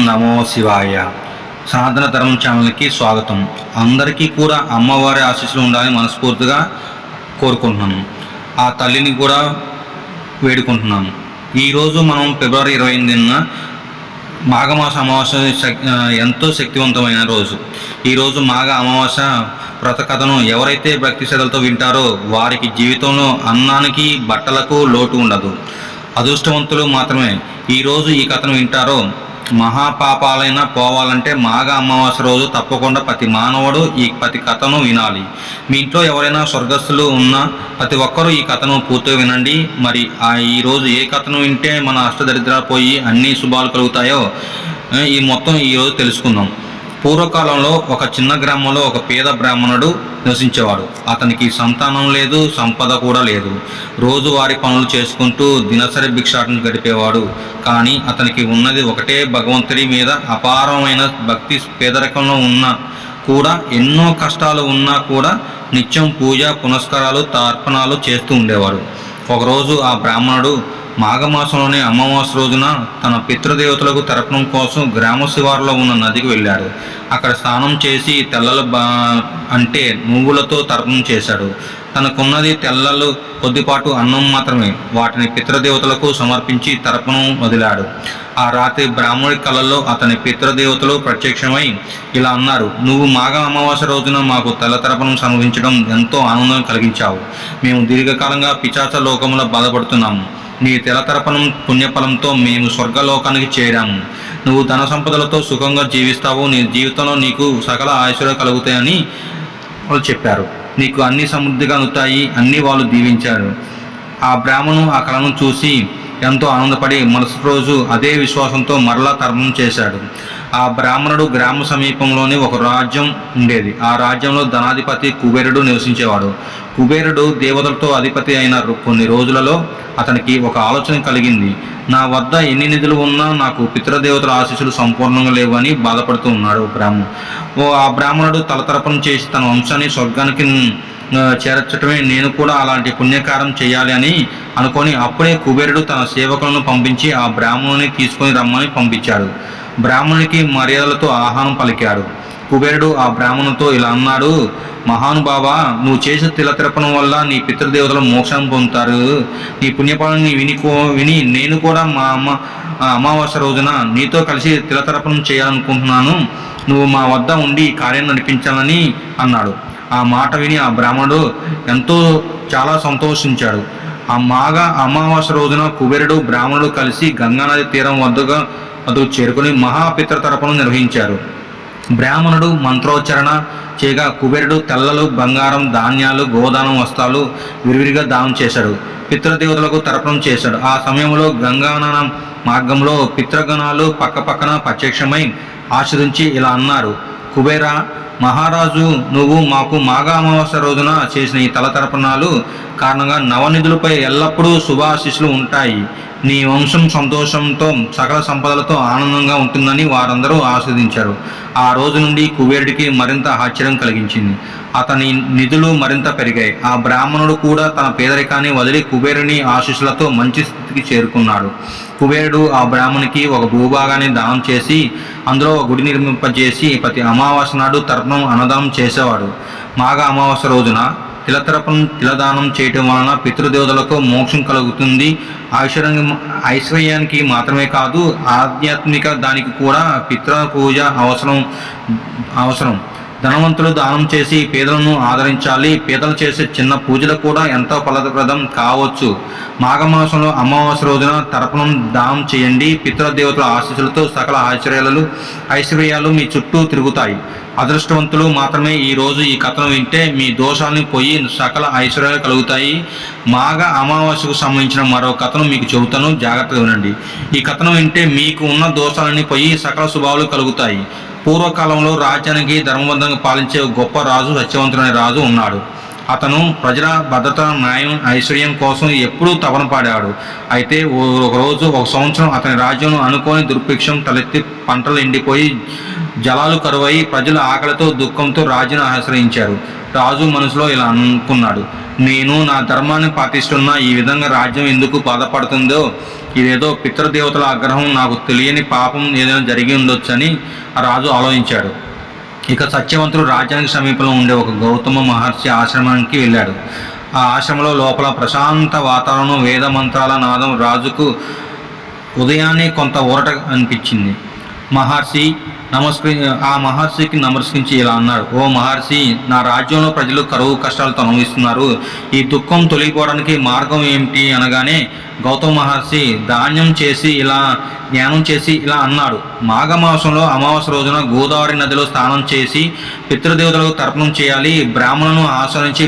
నమో శివాయ. సనాతన ధర్మం ఛానల్కి స్వాగతం. అందరికీ కూడా అమ్మవారి ఆశీస్సులు ఉండాలని మనస్ఫూర్తిగా కోరుకుంటున్నాను. ఆ తల్లిని కూడా వేడుకుంటున్నాను. ఈరోజు మనం ఫిబ్రవరి 28న మాఘమాస అమావాస్య ఎంతో శక్తివంతమైన రోజు. ఈరోజు మాఘ అమావాస్య వ్రత కథను ఎవరైతే భక్తి శ్రద్ధలతో వింటారో వారికి జీవితంలో అన్నానికి బట్టలకు లోటు ఉండదు. అదృష్టవంతులు మాత్రమే ఈరోజు ఈ కథను వింటారో మహాపాపాలైనా పోవాలంటే మాఘ అమావాస్య రోజు తప్పకుండా ప్రతి మానవుడు ఈ ప్రతి కథను వినాలి. మీ ఇంట్లో ఎవరైనా స్వర్గస్థులు ఉన్నా ప్రతి ఒక్కరూ ఈ కథను పూర్తిగా వినండి. మరి ఈరోజు ఏ కథను వింటే మన అష్టదరిద్రాలు పోయి అన్ని శుభాలు కలుగుతాయో ఈరోజు తెలుసుకుందాం. పూర్వకాలంలో ఒక చిన్న గ్రామంలో ఒక పేద బ్రాహ్మణుడు నివసించేవాడు. అతనికి సంతానం లేదు, సంపద కూడా లేదు. రోజువారి పనులు చేసుకుంటూ దినసరి భిక్షాటన గడిపేవాడు. కానీ అతనికి ఉన్నది ఒకటే భగవంతుడి మీద అపారమైన భక్తి. పేదరికంలో ఉన్నా కూడా, ఎన్నో కష్టాలు ఉన్నా కూడా నిత్యం పూజ పునస్కారాలు తర్పణాలు చేస్తూ ఉండేవాడు. ఒకరోజు ఆ బ్రాహ్మణుడు మాఘమాసంలోని అమావాస్య రోజున తన పితృదేవతలకు తర్పణం కోసం గ్రామ శివారులో ఉన్న నదికి వెళ్ళాడు. అక్కడ స్నానం చేసి తెల్లలు అంటే నువ్వులతో తర్పణం చేశాడు. తనకున్నది తెల్లలు కొద్దిపాటు అన్నం మాత్రమే. వాటిని పితృదేవతలకు సమర్పించి తర్పణం వదిలాడు. ఆ రాత్రి బ్రాహ్మణుడి కళల్లో అతని పితృదేవతలు ప్రత్యక్షమై ఇలా అన్నారు: నువ్వు మాఘ అమావాస్య రోజున మాకు తెల్ల తర్పణం సమర్పించడం ఎంతో ఆనందం కలిగించావు. మేము దీర్ఘకాలంగా పిశాచ లోకంలో బాధపడుతున్నాము. నీ తెలతరపణం పుణ్యఫలంతో మేము స్వర్గలోకానికి చేరాము. నువ్వు ధన సంపదలతో సుఖంగా జీవిస్తావు. నీ జీవితంలో నీకు సకల ఆయుష్లు కలుగుతాయని వాళ్ళు చెప్పారు. నీకు అన్ని సమృద్ధిగా అందుతాయి అన్ని వాళ్ళు దీవించారు. ఆ బ్రాహ్మణుడు ఆ కళను చూసి ఎంతో ఆనందపడి మరుసటి రోజు అదే విశ్వాసంతో మరలా తర్పణం చేశాడు. ఆ బ్రాహ్మణుడు గ్రామ సమీపంలోని ఒక రాజ్యం ఉండేది. ఆ రాజ్యంలో ధనాధిపతి కుబేరుడు నివసించేవాడు. కుబేరుడు దేవతలతో అధిపతి అయిన కొన్ని రోజులలో అతనికి ఒక ఆలోచన కలిగింది. నా వద్ద ఎన్ని నిధులు ఉన్నా నాకు పితృదేవతల ఆశీస్సులు సంపూర్ణంగా లేవని బాధపడుతూ ఉన్నాడు ఆ బ్రాహ్మణుడు తలతరపణం చేసి తన వంశాన్ని స్వర్గానికి చేర్చటమే నేను కూడా అలాంటి పుణ్యకారం చేయాలి అని అనుకొని అప్పుడే కుబేరుడు తన సేవకులను పంపించి ఆ బ్రాహ్మణుని తీసుకొని రమ్మని పంపించాడు. బ్రాహ్మణునికి మర్యాదలతో ఆహ్వానం పలికాడు. కుబేరుడు ఆ బ్రాహ్మణుతో ఇలా అన్నాడు: మహానుభావ, నువ్వు చేసిన తిలతర్పణం వల్ల నీ పితృదేవతలు మోక్షం పొందుతారు. నీ పుణ్యఫలాన్ని విని నేను కూడా మా అమావాస్య రోజున నీతో కలిసి తిలతర్పణం చేయాలనుకుంటున్నాను. నువ్వు మా వద్ద ఉండి కార్యం నడిపించాలని అన్నాడు. ఆ మాట విని ఆ బ్రాహ్మణుడు చాలా సంతోషించాడు. ఆ మాఘ అమావాస్య రోజున కుబేరుడు బ్రాహ్మణుడు కలిసి గంగానది తీరం వద్దకు చేరుకుని మహాపితృతర్పణం నిర్వహించారు. బ్రాహ్మణుడు మంత్రోచ్చరణ చేయగా కుబేరుడు తెల్లలు, బంగారం, ధాన్యాలు, గోదానం వస్త్రాలు విరివిరిగా దానం చేశాడు. పితృదేవతలకు తర్పణం చేశాడు. ఆ సమయంలో గంగానన మార్గంలో పితృగణాలు పక్కపక్కన ప్రత్యక్షమై ఆశీర్వదించి ఇలా అన్నారు: కుబేరా మహారాజు, నువ్వు మాకు మాఘ అమావాస్య రోజున చేసిన ఈ తలతర్పణాలు కారణంగా నవనిధులపై ఎల్లప్పుడూ శుభాశీస్సులు ఉంటాయి. నీ వంశం సంతోషంతో సకల సంపదలతో ఆనందంగా ఉంటుందని వారందరూ ఆస్వాదించారు. ఆ రోజు నుండి కుబేరుడికి మరింత ఆశ్చర్యం కలిగించింది. అతని నిధులు మరింత పెరిగాయి. ఆ బ్రాహ్మణుడు కూడా తన పేదరికాన్ని వదిలి కుబేరుని ఆశీస్సులతో మంచి స్థితికి చేరుకున్నాడు. కుబేరుడు ఆ బ్రాహ్మణునికి ఒక భూభాగాన్ని దానం చేసి అందులో ఒక గుడి నిర్మింపజేసి ప్రతి అమావాస్య నాడు తర్పణం అన్నదానం చేసేవాడు. మాఘ అమావాస్య రోజున తిలదానం చేయటం వలన పితృదేవతలకు మోక్షం కలుగుతుంది. ఐశ్వర్యానికి మాత్రమే కాదు, ఆధ్యాత్మిక దానికి కూడా పితృ పూజ అవసరం. ధనవంతులు దానం చేసి పేదలను ఆదరించాలి. పేదలు చేసే చిన్న పూజలు కూడా ఎంతో ఫలప్రదం కావచ్చు. మాఘమాసంలో అమావాస్య రోజున తర్పణం దానం చేయండి. పితృదేవతల ఆశీస్సులతో సకల ఐశ్వర్యాలు మీ చుట్టూ తిరుగుతాయి. అదృష్టవంతులు మాత్రమే ఈరోజు ఈ కథను వింటే మీ దోషాలను పోయి సకల ఐశ్వర్యాలు కలుగుతాయి. మాఘ అమావాస్యకు సంబంధించిన మరో కథను మీకు చెబుతాను, జాగ్రత్తగా వినండి. ఈ కథను వింటే మీకు ఉన్న దోషాలని పోయి సకల శుభాలు కలుగుతాయి. పూర్వకాలంలో రాజ్యానికి ధర్మబద్ధంగా పాలించే గొప్ప రాజు, సత్యవంతుడైన రాజు ఉన్నాడు. అతను ప్రజల భద్రత, న్యాయం, ఐశ్వర్యం కోసం ఎప్పుడూ తపన పాడాడు. అయితే ఒకరోజు ఒక సంవత్సరం అతని రాజ్యం అనుకోని దుర్భిక్షం తలెత్తి పంటలు ఎండిపోయి జలాలు కరువై ప్రజలు ఆకలితో దుఃఖంతో రాజును ఆశ్రయించారు. రాజు మనసులో ఇలా అనుకున్నాడు, నేను నా ధర్మాన్ని పాటిస్తున్నా ఈ విధంగా రాజ్యం ఎందుకు బాధపడుతుందో, ఇదేదో పితృదేవతల ఆగ్రహం, నాకు తెలియని పాపం ఏదైనా జరిగి ఉండొచ్చని ఆ రాజు ఆలోచించాడు. ఇక సత్యవంతుడు రాజ్యానికి సమీపంలో ఉండే ఒక గౌతమ మహర్షి ఆశ్రమానికి వెళ్ళాడు. ఆ ఆశ్రమంలో లోపల ప్రశాంత వాతావరణం, వేద మంత్రాల నాదం రాజుకు ఉదయాన్నే కొంత ఊరట అనిపించింది. ఆ మహర్షికి నమస్కరించి ఇలా అన్నాడు, ఓ మహర్షి, నా రాజ్యంలో ప్రజలు కరువు కష్టాలతో అనుభవిస్తున్నారు. ఈ దుఃఖం తొలగిపోవడానికి మార్గం ఏమిటి అనగానే గౌతమ మహర్షి ధ్యానం చేసి ఇలా అన్నాడు, మాఘమాసంలో అమావాస్య రోజున గోదావరి నదిలో స్నానం చేసి పితృదేవతలకు తర్పణం చేయాలి. బ్రాహ్మణులను ఆశ్రయించి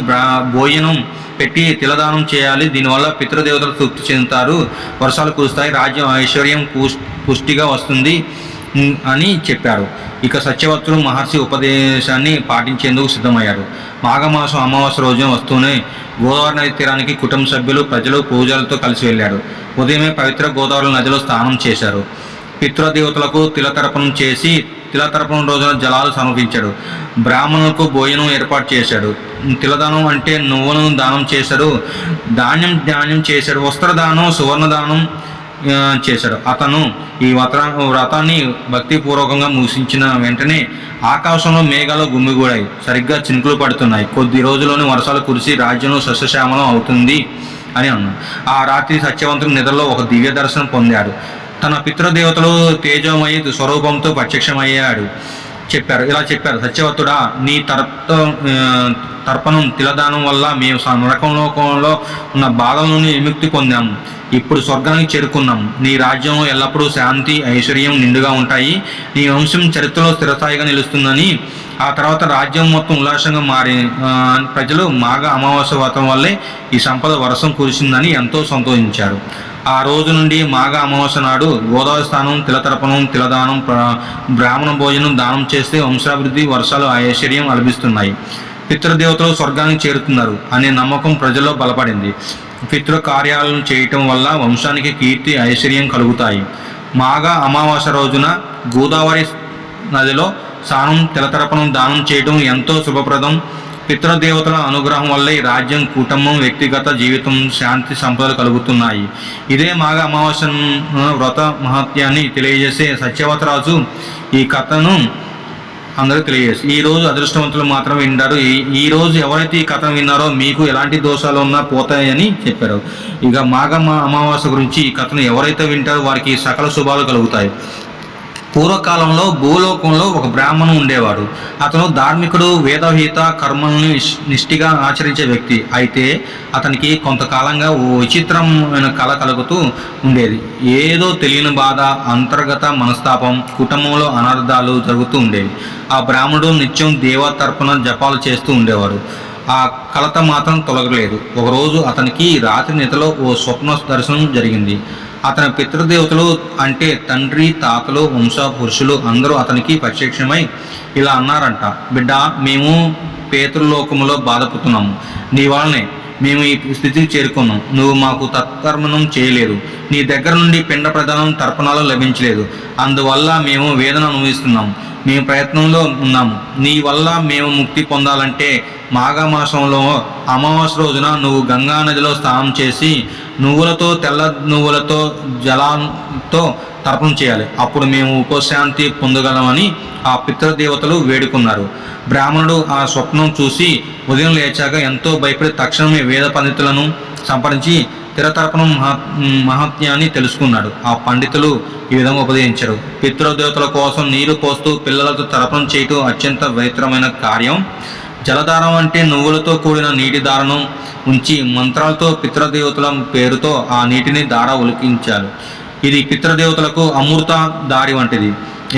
భోజనం పెట్టి తిలదానం చేయాలి. దీనివల్ల పితృదేవతలు తృప్తి చెందుతారు, వర్షాలు కురుస్తాయి, రాజ్యం ఐశ్వర్యం పుష్టిగా వస్తుంది అని చెప్పాడు. ఇక సత్యవంతుడు మహర్షి ఉపదేశాన్ని పాటించేందుకు సిద్ధమయ్యాడు. మాఘమాసం అమావాస్య రోజున వస్తూనే గోదావరి నది తీరానికి కుటుంబ సభ్యులు, ప్రజలు పూజలతో కలిసి వెళ్ళాడు. ఉదయమే పవిత్ర గోదావరి నదిలో స్నానం చేశారు. పితృదేవతలకు తిలతర్పణం చేసి తిలతర్పణం రోజున జలాలు సమర్పించాడు. బ్రాహ్మణులకు భోజనం ఏర్పాటు చేశాడు. తిలదానం అంటే నువ్వులను దానం చేశాడు. ధాన్యం చేశాడు. వస్త్రదానం, సువర్ణదానం చేశాడు. అతను ఈ వ్రతాన్ని భక్తిపూర్వకంగా ముగించిన వెంటనే ఆకాశంలో మేఘాలు గుమ్మిగూడాయి. సరిగ్గా చినుకులు పడుతున్నాయి. కొద్ది రోజుల్లోనే వర్షాలు కురిసి రాజ్యంలో సస్యశ్యామలం అవుతుంది అని అన్నాడు. ఆ రాత్రి సత్యవంతుడు నిద్రలో ఒక దివ్య దర్శనం పొందాడు. తన పితృదేవతలు తేజోమయ స్వరూపంతో ప్రత్యక్షమయ్యాడు. ఇలా చెప్పారు, సత్యవంతుడా, నీ తర్పణం తిలదానం వల్ల మేము నరకంలోకంలో ఉన్న బాధల నుండి విముక్తి పొందాము. ఇప్పుడు స్వర్గానికి చేరుకున్నాం. నీ రాజ్యం ఎల్లప్పుడూ శాంతి, ఐశ్వర్యం నిండుగా ఉంటాయి. నీ వంశం చరిత్రలో స్థిరస్థాయిగా నిలుస్తుందని, ఆ తర్వాత రాజ్యం మొత్తం ఉల్లాసంగా మారి ప్రజలు మాఘ అమావాస్య వ్రతం వల్లే ఈ సంపద వర్షం కురిసిందని ఎంతో సంతోషించారు. ఆ రోజు నుండి మాఘ అమావాస్య నాడు గోదావరి స్నానం, తిలతర్పణం, తిలదానం, బ్రాహ్మణ భోజనం దానం చేస్తే వంశాభివృద్ధి, వర్షాలు, ఐశ్వర్యం లభిస్తున్నాయి. పితృదేవతలు స్వర్గానికి చేరుతున్నారు అనే నమ్మకం ప్రజల్లో బలపడింది. పితృ కార్యాలను చేయటం వల్ల వంశానికి కీర్తి, ఐశ్వర్యం కలుగుతాయి. మాఘ అమావాస్య రోజున గోదావరి నదిలో స్నానం, తిలతర్పణం దానం చేయడం ఎంతో శుభప్రదం. పితృదేవతల అనుగ్రహం వల్ల ఈ రాజ్యం, కుటుంబం, వ్యక్తిగత జీవితం, శాంతి, సంపదలు కలుగుతున్నాయి. ఇదే మాఘ అమావాస్య వ్రత మహత్యాన్ని తెలియజేసే సత్యవతరాజు ఈ కథను అందరూ తెలియజేసి, ఈ రోజు అదృష్టవంతులు మాత్రం వింటారు. ఈ రోజు ఎవరైతే ఈ కథను విన్నారో మీకు ఎలాంటి దోషాలు ఉన్నా పోతాయని చెప్పారు. ఇక మాఘ అమావాస్య గురించి ఈ కథను ఎవరైతే వింటారో వారికి సకల శుభాలు కలుగుతాయి. పూర్వకాలంలో భూలోకంలో ఒక బ్రాహ్మణుడు ఉండేవాడు. అతను ధార్మికుడు, వేదహిత కర్మలను నిష్ఠిగా ఆచరించే వ్యక్తి. అయితే అతనికి కొంతకాలంగా ఓ విచిత్రమైన కళ కలుగుతూ ఉండేది. ఏదో తెలియని బాధ, అంతర్గత మనస్తాపం, కుటుంబంలో అనర్థాలు జరుగుతూ ఉండేవి. ఆ బ్రాహ్మణుడు నిత్యం దేవతర్పణ జపాలు చేస్తూ ఉండేవాడు. ఆ కలత మాత్రం తొలగలేదు. ఒకరోజు అతనికి రాత్రి నిద్రలో ఓ స్వప్న దర్శనం జరిగింది. అతని పితృదేవతలు అంటే తండ్రి, తాతలు, వంశపురుషులు అందరూ అతనికి ప్రత్యక్షమై ఇలా అన్నారంట, బిడ్డ, మేము పేతృలోకములో బాధపడుతున్నాము. నీ వలనే మేము ఈ స్థితికి చేరుకున్నాం. నువ్వు మాకు తత్కర్మణం చేయలేదు. నీ దగ్గర నుండి పిండ ప్రదానం, తర్పణాలు లభించలేదు. అందువల్ల మేము వేదన అనుభవిస్తున్నాం. మేము ప్రయత్నంలో ఉన్నాము. నీ వల్ల మేము ముక్తి పొందాలంటే మాఘమాసంలో అమావాస్య రోజున నువ్వు గంగా నదిలో స్నానం చేసి తెల్ల నువ్వులతో జలంతో తర్పణం చేయాలి. అప్పుడు మేము ఉపశాంతి పొందగలమని ఆ పితృదేవతలు వేడుకున్నారు. బ్రాహ్మణుడు ఆ స్వప్నం చూసి ఉదయం లేచాక ఎంతో భయపడి తక్షణమే వేద పండితులను సంప్రదించి తిలతర్పణం మహత్యాన్ని తెలుసుకున్నాడు. ఆ పండితులు ఈ విధంగా ఉపదేశించారు, పితృదేవతల కోసం నీరు పోస్తూ పిల్లలతో తర్పణం చేయటం అత్యంత పవిత్రమైన కార్యం. జలధారం అంటే నువ్వులతో కూడిన నీటి దారను ఉంచి మంత్రాలతో పితృదేవతల పేరుతో ఆ నీటిని దార ఒలికించాలి. ఇది పితృదేవతలకు అమృత దారి వంటిది.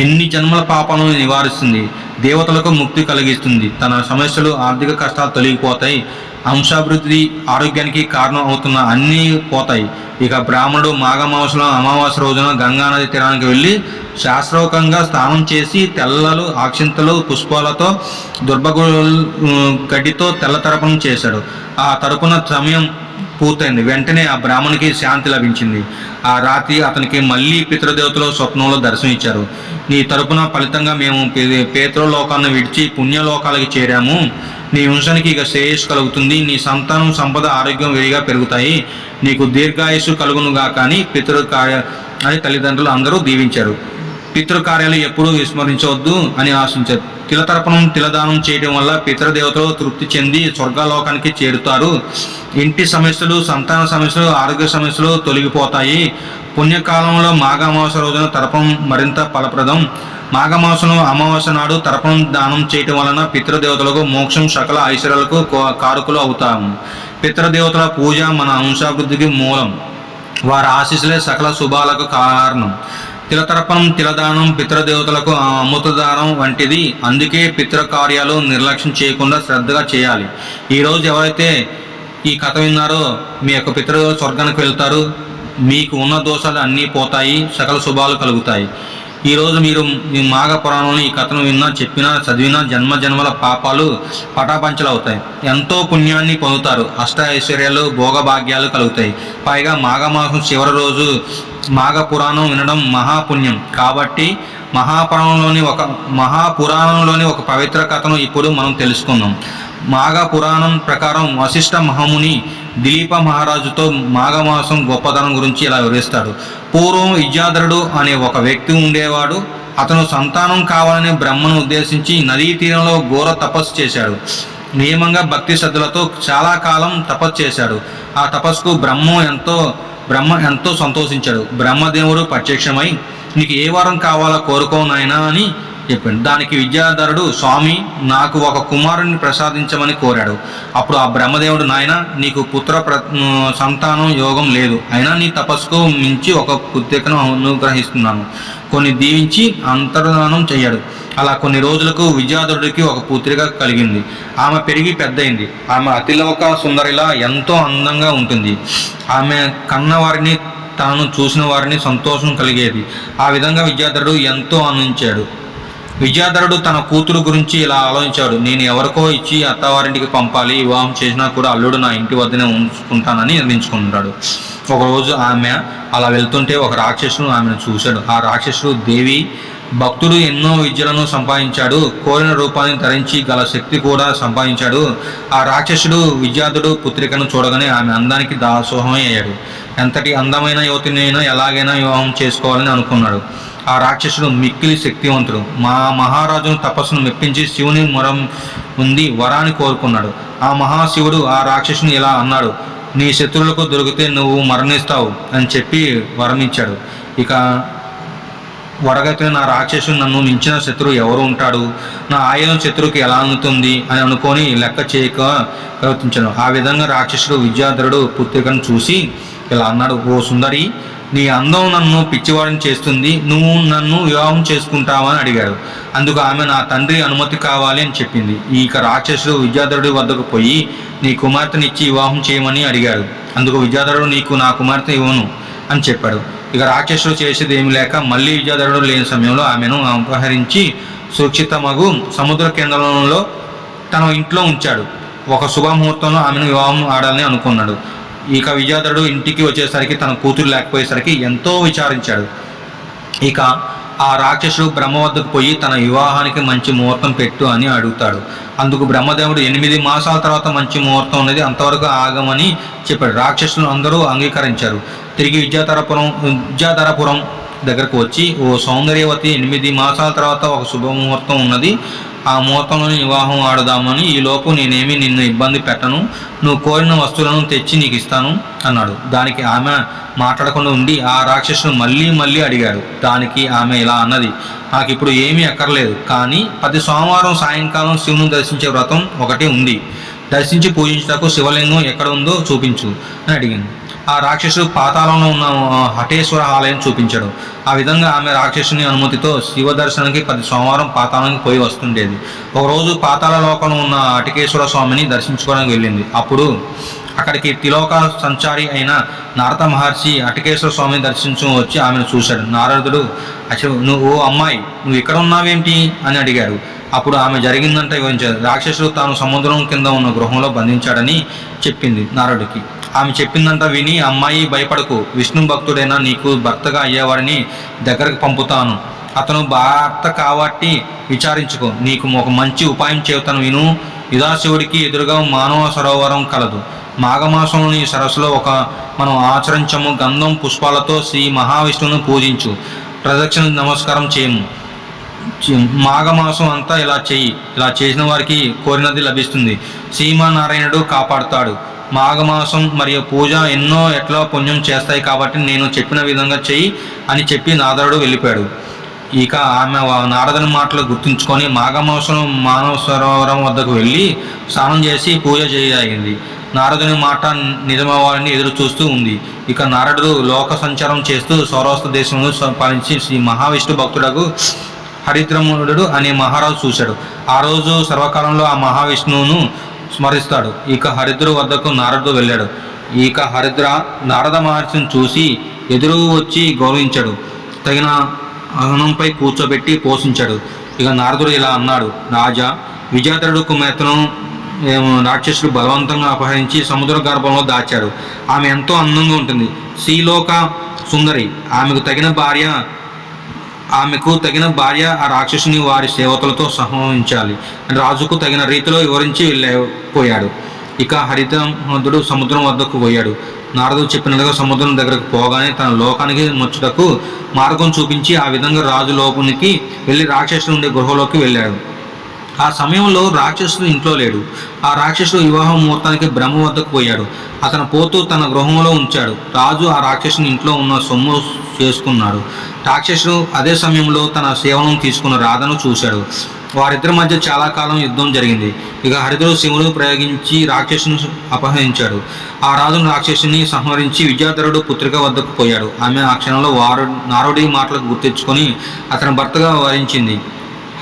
ఎన్ని జన్మల పాపాలను నివారిస్తుంది. దేవతలకు ముక్తి కలిగిస్తుంది. తన సమస్యలు, ఆర్థిక కష్టాలు తొలగిపోతాయి. అంశాభివృద్ధి, ఆరోగ్యానికి కారణం అవుతున్న అన్నీ పోతాయి. ఇక బ్రాహ్మణుడు మాఘమాసంలో అమావాస్య రోజున గంగానది తీరానికి వెళ్ళి శాస్త్రోక్తంగా స్నానం చేసి తెల్లలు, అక్షింతలు, పుష్పాలతో గడ్డితో తెల్ల తరపున చేశాడు. ఆ తరపున సమయం పూర్తయింది. వెంటనే ఆ బ్రాహ్మణునికి శాంతి లభించింది. ఆ రాత్రి అతనికి మళ్ళీ పితృదేవతలు స్వప్నంలో దర్శనమిచ్చారు. నీ తరపున ఫలితంగా మేము పేతృలోకాన్ని విడిచి పుణ్యలోకాలకి చేరాము. నీ వంశానికి ఇక శ్రేయస్సు కలుగుతుంది. నీ సంతానం, సంపద, ఆరోగ్యం వేడిగా పెరుగుతాయి. నీకు దీర్ఘాయుస్సు కలుగునుగా. కానీ అని తల్లిదండ్రులు అందరూ దీవించారు. పితృకార్యాలు ఎప్పుడూ విస్మరించవద్దు అని ఆశించారు. తిలతర్పణం, తిలదానం చేయడం వల్ల పితృదేవతలు తృప్తి చెంది స్వర్గలోకానికి చేరుతారు. ఇంటి సమస్యలు, సంతాన సమస్యలు, ఆరోగ్య సమస్యలు తొలగిపోతాయి. పుణ్యకాలంలో మాఘమాస రోజున తర్పణం మరింత ఫలప్రదం. మాఘమాసంలో అమావాస్య నాడు తర్పణం దానం చేయటం వలన పితృదేవతలకు మోక్షం, సకల ఐశ్వర్యాలకు కారకులు అవుతాము. పితృదేవతల పూజ మన వంశాభివృద్ధికి మూలం. వారి ఆశీస్సులే సకల శుభాలకు కారణం. తిలతర్పణం, తిలదానం పితృదేవతలకు అమృతదానం వంటిది. అందుకే పితృకార్యాలు నిర్లక్ష్యం చేయకుండా శ్రద్ధగా చేయాలి. ఈరోజు ఎవరైతే ఈ కథ విన్నారో మీ యొక్క పితృదేవతలు స్వర్గానికి వెళ్తారు. మీకు ఉన్న దోషాలు అన్నీ పోతాయి, సకల శుభాలు కలుగుతాయి. ఈరోజు మీరు మీ మాఘ పురాణంలో ఈ కథను విన్నా, చెప్పినా, చదివినా జన్మ జన్మల పాపాలు పటాపంచలు అవుతాయి. ఎంతో పుణ్యాన్ని పొందుతారు. అష్ట ఐశ్వర్యాలు, భోగభాగ్యాలు కలుగుతాయి. పైగా మాఘమాసం చివరి రోజు మాఘ పురాణం వినడం మహాపుణ్యం. కాబట్టి మహాపురాణంలోని ఒక పవిత్ర కథను ఇప్పుడు మనం తెలుసుకుందాం. మాఘ పురాణం ప్రకారం వశిష్ఠ మహాముని దిలీప మహారాజుతో మాఘమాసం గొప్పదనం గురించి ఇలా వివరిస్తాడు. పూర్వం విద్యాధరుడు అనే ఒక వ్యక్తి ఉండేవాడు. అతను సంతానం కావాలని బ్రహ్మను ఉద్దేశించి నదీ తీరంలో ఘోర తపస్సు చేశాడు. నియమంగా భక్తి శ్రద్ధలతో చాలా కాలం తపస్సు చేశాడు. ఆ తపస్సుకు బ్రహ్మ ఎంతో సంతోషించాడు. బ్రహ్మదేవుడు ప్రత్యక్షమై, నీకు ఏ వరం కావాలో కోరుకో నాయనా అని చెప్పాడు. దానికి విద్యాధరుడు, స్వామి నాకు ఒక కుమారుని ప్రసాదించమని కోరాడు. అప్పుడు ఆ బ్రహ్మదేవుడు, నాయన నీకు సంతానం యోగం లేదు, అయినా నీ తపస్సుకు మించి ఒక పుత్రికను అనుగ్రహిస్తున్నాను. కొన్ని దీవించి అంతర్ధానం చెయ్యాడు. అలా కొన్ని రోజులకు విద్యాధరుడికి ఒక పుత్రిక కలిగింది. ఆమె పెరిగి పెద్దయింది. ఆమె అతిలోక సుందరిలా ఎంతో అందంగా ఉంటుంది. ఆమె కన్నవారిని, తాను చూసిన వారిని సంతోషం కలిగేది. ఆ విధంగా విద్యాధరుడు ఎంతో ఆనందించాడు. విద్యాధరుడు తన కూతురు గురించి ఇలా ఆలోచించాడు. నేను ఎవరికో ఇచ్చి అత్తవారింటికి పంపాలి. వివాహం చేసినా కూడా అల్లుడు నా ఇంటి వద్దనే ఉంచుకుంటానని నిర్ణయించుకుంటాడు. ఒకరోజు ఆమె అలా వెళ్తుంటే ఒక రాక్షసుడు ఆమెను చూశాడు. ఆ రాక్షసుడు, దేవి భక్తుడు ఎన్నో విద్యలను సంపాదించాడు. కోరిన రూపాన్ని ధరించి గల శక్తి కూడా సంపాదించాడు. ఆ రాక్షసుడు విద్యాధరుడు పుత్రికను చూడగానే ఆమె అందానికి దాసోహమే అయ్యాడు. ఎంతటి అందమైన యువతినైనా ఎలాగైనా వివాహం చేసుకోవాలని అనుకున్నాడు. ఆ రాక్షసుడు మిక్కిలి శక్తివంతుడు. మహారాజును తపస్సును మెప్పించి శివుని మొరం ఉంది వరాన్ని కోరుకున్నాడు. ఆ మహాశివుడు ఆ రాక్షసుని ఇలా అన్నాడు, నీ శత్రువులకు దొరికితే నువ్వు మరణిస్తావు అని చెప్పి వరమిచ్చాడు. ఇక వరగతిన నా రాక్షసుడు నన్ను మించిన శత్రువు ఎవరు ఉంటాడు, నా ఆయుధం శత్రువుకి ఎలా అందుతుంది అని అనుకొని లెక్క చేయక ప్రవర్తించాడు. ఆ విధంగా రాక్షసుడు విద్యాధరుడు పుత్రికను చూసి ఇలా అన్నాడు, ఓ సుందరి, నీ అందం నన్ను పిచ్చివాడిని చేస్తుంది. నువ్వు నన్ను వివాహం చేసుకుంటావని అడిగాడు. అందుకు ఆమె నా తండ్రి అనుమతి కావాలి అని చెప్పింది. ఇక రాక్షసుడు విద్యాధరుడి వద్దకు పోయి నీ కుమార్తెనిచ్చి వివాహం చేయమని అడిగాడు. అందుకు విద్యాధరుడు, నీకు నా కుమార్తె ఇవ్వను అని చెప్పాడు. ఇక రాక్షసుడు చేసేది ఏమి లేక మళ్ళీ విద్యాధరుడు లేని సమయంలో ఆమెను అపహరించి సురక్షితమగు సముద్ర కేంద్రంలో తన ఇంట్లో ఉంచాడు. ఒక శుభముహూర్తంలో ఆమెను వివాహం ఆడాలని అనుకున్నాడు. ఇక విద్యాధరుడు ఇంటికి వచ్చేసరికి తన కూతురు లేకపోయేసరికి ఎంతో విచారించాడు. ఇక ఆ రాక్షసుడు బ్రహ్మ వద్దకు పోయి తన వివాహానికి మంచి ముహూర్తం పెట్టు అని అడుగుతాడు. అందుకు బ్రహ్మదేవుడు 8 మాసాల తర్వాత మంచి ముహూర్తం ఉన్నది, అంతవరకు ఆగమని చెప్పాడు. రాక్షసులు అందరూ అంగీకరించారు. తిరిగి విద్యాధరపురం దగ్గరకు వచ్చి, ఓ సౌందర్యవతి, 8 మాసాల తర్వాత ఒక శుభముహూర్తం ఉన్నది, ఆ ముహూర్తంలో వివాహం ఆడుదామని. ఈలోపు నేనేమి నిన్ను ఇబ్బంది పెట్టను, నువ్వు కోరిన వస్తువులను తెచ్చి నీకు ఇస్తాను అన్నాడు. దానికి ఆమె మాట్లాడకుండా ఉండి ఆ రాక్షసుడు మళ్ళీ అడిగాడు. దానికి ఆమె ఇలా అన్నది, నాకు ఇప్పుడు ఏమీ అక్కర్లేదు, కానీ ప్రతి సోమవారం సాయంకాలం శివుని దర్శించే వ్రతం ఒకటి ఉంది, దర్శించి పూజించటకు శివలింగం ఎక్కడ ఉందో చూపించు అని అడిగింది. ఆ రాక్షసుడు పాతాళంలో ఉన్న హటేశ్వర ఆలయం చూపించాడు. ఆ విధంగా ఆమె రాక్షసుని అనుమతితో శివ దర్శనానికి ప్రతి సోమవారం పాతాళానికి పోయి వస్తుండేది. ఒకరోజు పాతాళ లోకంలో ఉన్న హటకేశ్వర స్వామిని దర్శించుకోవడానికి వెళ్ళింది. అప్పుడు అక్కడికి త్రిలోక సంచారి అయిన నారద మహర్షి హటకేశ్వర స్వామిని దర్శించు వచ్చి ఆమెను చూశాడు. నారదుడు అసలు ఓ అమ్మాయి, నువ్వు ఇక్కడ ఉన్నావేంటి అని అడిగాడు. అప్పుడు ఆమె జరిగిందంటే వివరించారు. రాక్షసుడు తాను సముద్రం కింద ఉన్న గృహంలో బంధించాడని చెప్పింది నారదుడికి. ఆమె చెప్పిందంట విని, అమ్మాయి భయపడకు, విష్ణు భక్తుడైనా నీకు భర్తగా అయ్యేవాడిని దగ్గరకు పంపుతాను. అతను భర్త కాబట్టి విచారించుకో. నీకు ఒక మంచి ఉపాయం చెబుతాను విను. యుధాశివుడికి ఎదురుగా మానవ సరోవరం కలదు. మాఘమాసంలోని సరస్సులో మనం ఆచరించము. గంధం పుష్పాలతో శ్రీ మహావిష్ణువును పూజించు. ప్రదక్షిణ నమస్కారం చేయము. మాఘమాసం అంతా ఇలా చెయ్యి. ఇలా చేసిన వారికి కోరినది లభిస్తుంది. శ్రీమన్నారాయణుడు కాపాడుతాడు. మాఘమాసం మరియు పూజ ఎట్లా పుణ్యం చేస్తాయి కాబట్టి నేను చెప్పిన విధంగా చెయ్యి అని చెప్పి నారదుడు వెళ్ళిపోయాడు. ఇక ఆమె నారదుని మాటలు గుర్తుంచుకొని మాఘమాసం మానవ సరోవరం వద్దకు వెళ్ళి స్నానం చేసి పూజ చేయసాగింది. నారదుని మాట నిజమవ్వాలని ఎదురు చూస్తూ ఉంది. ఇక నారదుడు లోక సంచారం చేస్తూ సౌరాష్ట్ర దేశంలో పాలించి శ్రీ మహావిష్ణు భక్తుడకు హరిద్రముడు అనే మహారాజు చూశాడు. ఆ రోజు సర్వకాలంలో ఆ మహావిష్ణువును స్మరిస్తాడు. ఇక హరిద్రు వద్దకు నారదుడు వెళ్ళాడు. ఇక హరిద్ర నారద మహర్షిని చూసి ఎదురు వచ్చి గౌరవించాడు. తగిన ఆసనంపై కూర్చోబెట్టి పోషించాడు. ఇక నారదుడు ఇలా అన్నాడు, రాజా, విజాతరుడు కుమార్తెను రాక్షసుడు బలవంతంగా అపహరించి సముద్ర గర్భంలో దాచాడు. ఆమె ఎంతో అందంగా ఉంటుంది, శ్రీలోక సుందరి. ఆమెకు తగిన భార్య ఆ రాక్షసుని వారి సేవకులతో సంహరించాలి అని రాజుకు తగిన రీతిలో వివరించి వెళ్ళిపోయాడు. ఇక హరిద్రముడు సముద్రం వద్దకు పోయాడు. నారదుడు చెప్పినట్టుగా సముద్రం దగ్గరకు పోగానే తన లోకానికి ముచ్చుటకు మార్గం చూపించి ఆ విధంగా రాజు లోపునికి వెళ్ళి రాక్షసుడు ఉండే గృహలోకి వెళ్ళాడు. ఆ సమయంలో రాక్షసుడు ఇంట్లో లేడు. ఆ రాక్షసుడు వివాహ ముహూర్తానికి బ్రహ్మ వద్దకు పోయాడు. అతను పోతూ తన గృహంలో ఉంచాడు. రాజు ఆ రాక్షసుని ఇంట్లో ఉన్న సొమ్ము చేసుకున్నాడు. రాక్షసుడు అదే సమయంలో తన సేవలను తీసుకున్న రాధను చూశాడు. వారిద్దరి మధ్య చాలా కాలం యుద్ధం జరిగింది. ఇక హరిద్రుడు శివుడు ప్రయోగించి రాక్షసుని అపహరించాడు. ఆ రాజును రాక్షసుని సంహరించి విద్యాధరుడు పుత్రిక వద్దకు పోయాడు. ఆమె ఆ క్షణంలో నారదుడి మాటలకు గుర్తించుకొని అతని భర్తగా వరించింది.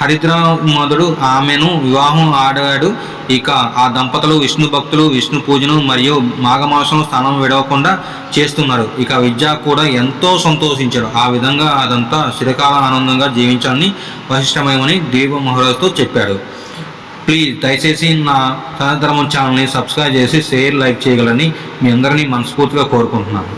హరిద్రమధుడు ఆమెను వివాహం ఆడాడు. ఇక ఆ దంపతులు విష్ణు భక్తులు విష్ణు పూజను మరియు మాఘమాసంలో స్థానం విడవకుండా చేస్తున్నారు. ఇక విద్య కూడా ఎంతో సంతోషించారు. ఆ విధంగా అదంతా చిరకాల ఆనందంగా జీవించాలని వశిష్ఠమయమని దేవ మహారాజుతో చెప్పాడు. ప్లీజ్ దయచేసి నా సనాతన ధర్మం ఛానల్ని సబ్స్క్రైబ్ చేసి షేర్ లైక్ చేయగలని మీ అందరినీ మనస్ఫూర్తిగా కోరుకుంటున్నాను.